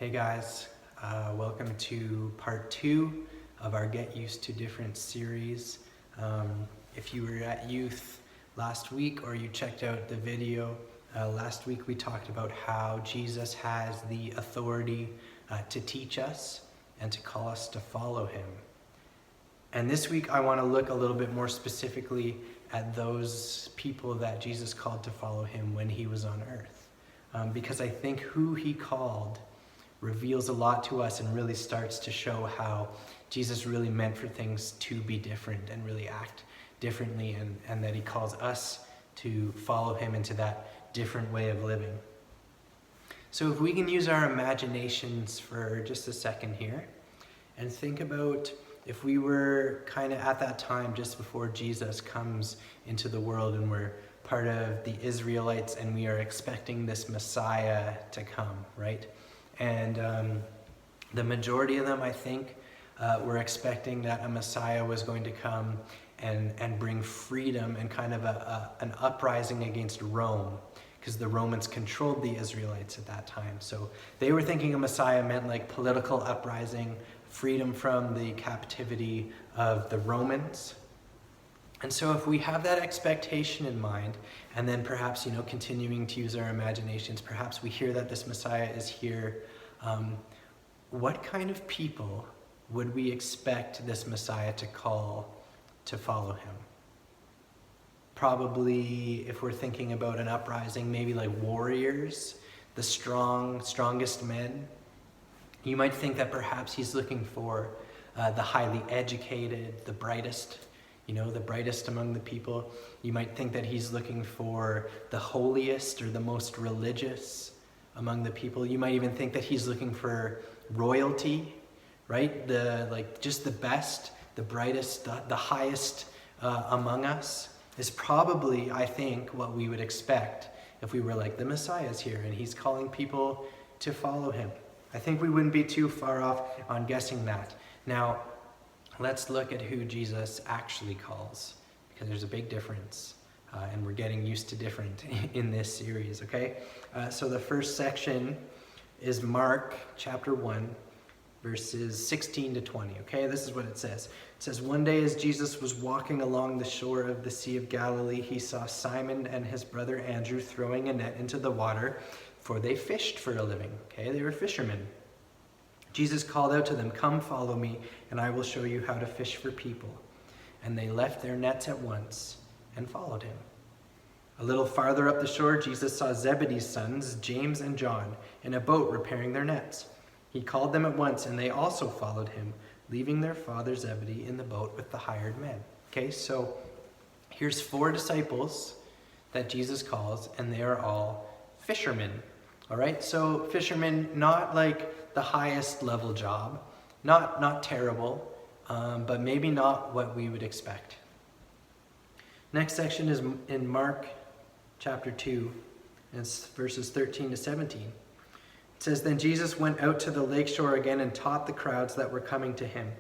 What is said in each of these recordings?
Hey guys, welcome to part 2 of our Get Used to Different series. If you were at youth last week or you checked out the video, last week we talked about how Jesus has the authority to teach us and to call us to follow him. And this week I want to look a little bit more specifically at those people that Jesus called to follow him when he was on earth. Because I think who he called reveals a lot to us and really starts to show how Jesus really meant for things to be different and really act differently, and that he calls us to follow him into that different way of living. So if we can use our imaginations for just a second here and think about if we were kind of at that time just before Jesus comes into the world and we're part of the Israelites and we are expecting this Messiah to come, right? And the majority of them, I think, were expecting that a Messiah was going to come and bring freedom and kind of an uprising against Rome, because the Romans controlled the Israelites at that time. So they were thinking a Messiah meant like political uprising, freedom from the captivity of the Romans. And so if we have that expectation in mind, and then perhaps, continuing to use our imaginations, perhaps we hear that this Messiah is here, what kind of people would we expect this Messiah to call to follow him? Probably, if we're thinking about an uprising, maybe like warriors, the strongest men. You might think that perhaps he's looking for the highly educated, the brightest among the people. You might think that he's looking for the holiest or the most religious among the people. You might even think that he's looking for royalty, right? Just the best, the brightest, the highest among us is probably, I think, what we would expect if we were like, the Messiah's here and he's calling people to follow him. I think we wouldn't be too far off on guessing that. Now, let's look at who Jesus actually calls, because there's a big difference, and we're getting used to different in this series, okay? So the first section is Mark chapter 1, verses 16 to 20, okay? This is what it says. It says, "One day as Jesus was walking along the shore of the Sea of Galilee, he saw Simon and his brother Andrew throwing a net into the water, for they fished for a living," okay? They were fishermen. Jesus called out to them, "Come follow me, and I will show you how to fish for people." And they left their nets at once and followed him. A little farther up the shore, Jesus saw Zebedee's sons, James and John, in a boat repairing their nets. He called them at once, and they also followed him, leaving their father Zebedee in the boat with the hired men. Okay, so here's 4 disciples that Jesus calls, and they are all fishermen. All right, so fishermen, not like the highest level job, not terrible, but maybe not what we would expect. Next section is in Mark chapter 2, and it's verses 13 to 17. It says, "Then Jesus went out to the lakeshore again and taught the crowds that were coming to him.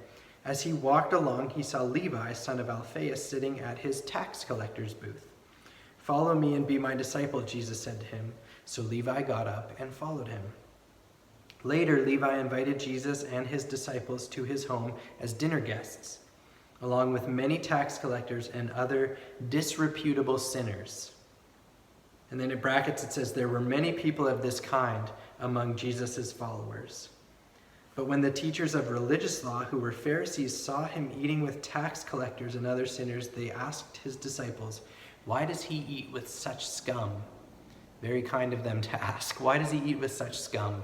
As he walked along, he saw Levi, son of Alphaeus, sitting at his tax collector's booth. 'Follow me and be my disciple,' Jesus said to him. So Levi got up and followed him. Later, Levi invited Jesus and his disciples to his home as dinner guests, along with many tax collectors and other disreputable sinners." And then in brackets it says, "There were many people of this kind among Jesus' followers. But when the teachers of religious law, who were Pharisees, saw him eating with tax collectors and other sinners, they asked his disciples, 'Why does he eat with such scum?'" Very kind of them to ask. Why does he eat with such scum?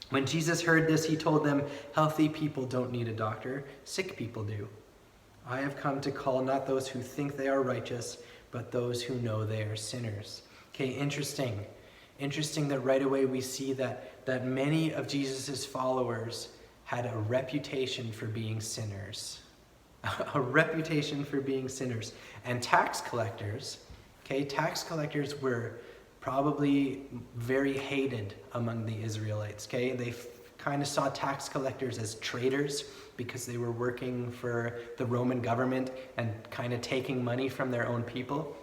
When Jesus heard this, he told them, "Healthy people don't need a doctor, sick people do. I have come to call not those who think they are righteous, but those who know they are sinners." Okay, interesting. Interesting that right away we see that many of Jesus' followers had a reputation for being sinners. A reputation for being sinners. And tax collectors were probably very hated among the Israelites, okay? They kind of saw tax collectors as traitors because they were working for the Roman government and kind of taking money from their own people.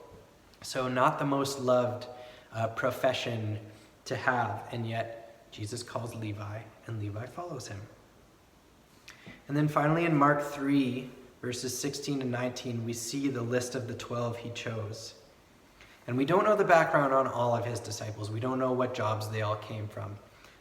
So not the most loved profession to have, and yet Jesus calls Levi, and Levi follows him. And then finally in Mark 3, verses 16 to 19, we see the list of the 12 he chose. And we don't know the background on all of his disciples. We don't know what jobs they all came from.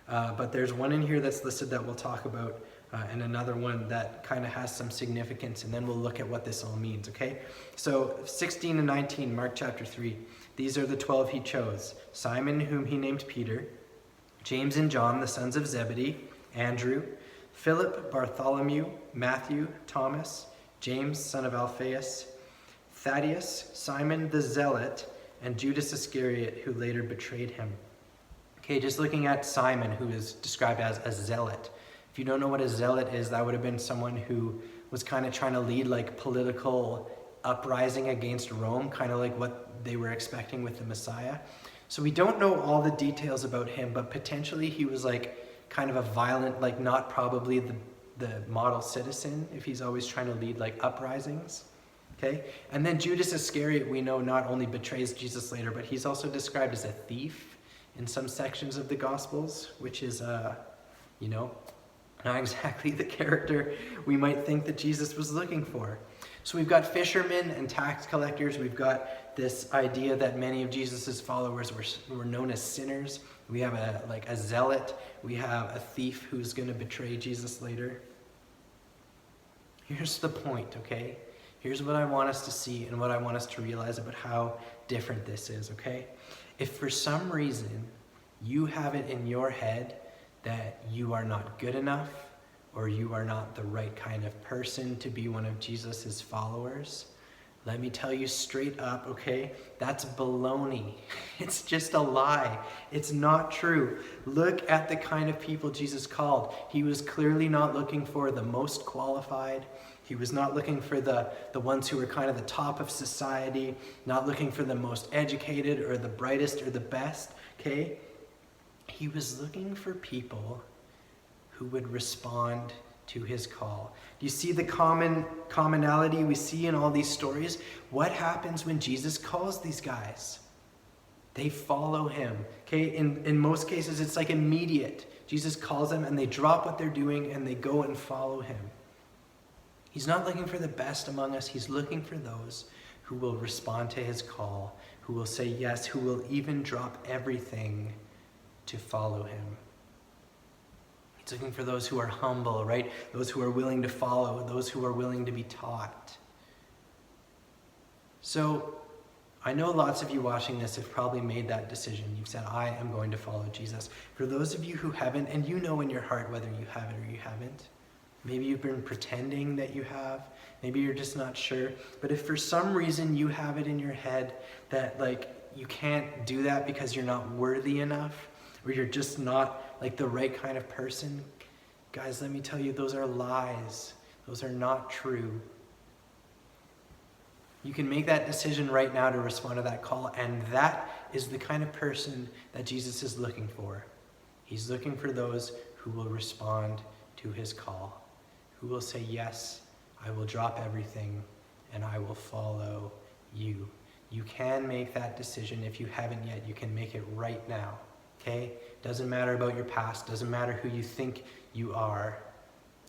But there's one in here that's listed that we'll talk about, and another one that kind of has some significance, and then we'll look at what this all means, okay? So 16 to 19, Mark chapter 3. These are the 12 he chose. Simon, whom he named Peter, James and John, the sons of Zebedee, Andrew, Philip, Bartholomew, Matthew, Thomas, James, son of Alphaeus, Thaddeus, Simon the Zealot, and Judas Iscariot, who later betrayed him. Okay, just looking at Simon, who is described as a zealot. If you don't know what a zealot is, that would have been someone who was kind of trying to lead like political uprising against Rome, kind of like what they were expecting with the Messiah. So we don't know all the details about him, but potentially he was like kind of a violent, like not probably the model citizen if he's always trying to lead like uprisings. Okay, and then Judas Iscariot, we know, not only betrays Jesus later, but he's also described as a thief in some sections of the Gospels, which is, not exactly the character we might think that Jesus was looking for. So we've got fishermen and tax collectors. We've got this idea that many of Jesus's followers were known as sinners. We have a zealot. We have a thief who's going to betray Jesus later. Here's the point, okay? Here's what I want us to see and what I want us to realize about how different this is, okay? If for some reason you have it in your head that you are not good enough or you are not the right kind of person to be one of Jesus's followers, let me tell you straight up, okay? That's baloney. It's just a lie. It's not true. Look at the kind of people Jesus called. He was clearly not looking for the most qualified. He was not looking for the ones who were kind of the top of society, not looking for the most educated or the brightest or the best, okay? He was looking for people who would respond to his call. Do you see the commonality we see in all these stories? What happens when Jesus calls these guys? They follow him. Okay, in most cases it's like immediate. Jesus calls them and they drop what they're doing and they go and follow him. He's not looking for the best among us. He's looking for those who will respond to his call, who will say yes, who will even drop everything to follow him. He's looking for those who are humble, right? Those who are willing to follow, those who are willing to be taught. So I know lots of you watching this have probably made that decision. You've said, I am going to follow Jesus. For those of you who haven't, and you know in your heart whether you have it or you haven't, maybe you've been pretending that you have, maybe you're just not sure, but if for some reason you have it in your head that like you can't do that because you're not worthy enough, or you're just not like the right kind of person, guys, let me tell you, those are lies. Those are not true. You can make that decision right now to respond to that call, and that is the kind of person that Jesus is looking for. He's looking for those who will respond to his call, who will say, yes, I will drop everything and I will follow you. You can make that decision. If you haven't yet, you can make it right now. Okay? Doesn't matter about your past, doesn't matter who you think you are.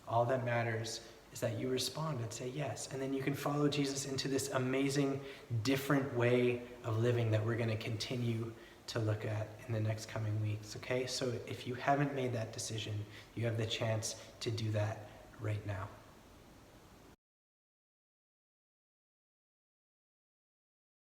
All that matters is that you respond and say yes. And then you can follow Jesus into this amazing, different way of living that we're going to continue to look at in the next coming weeks. Okay? So if you haven't made that decision, you have the chance to do that right now.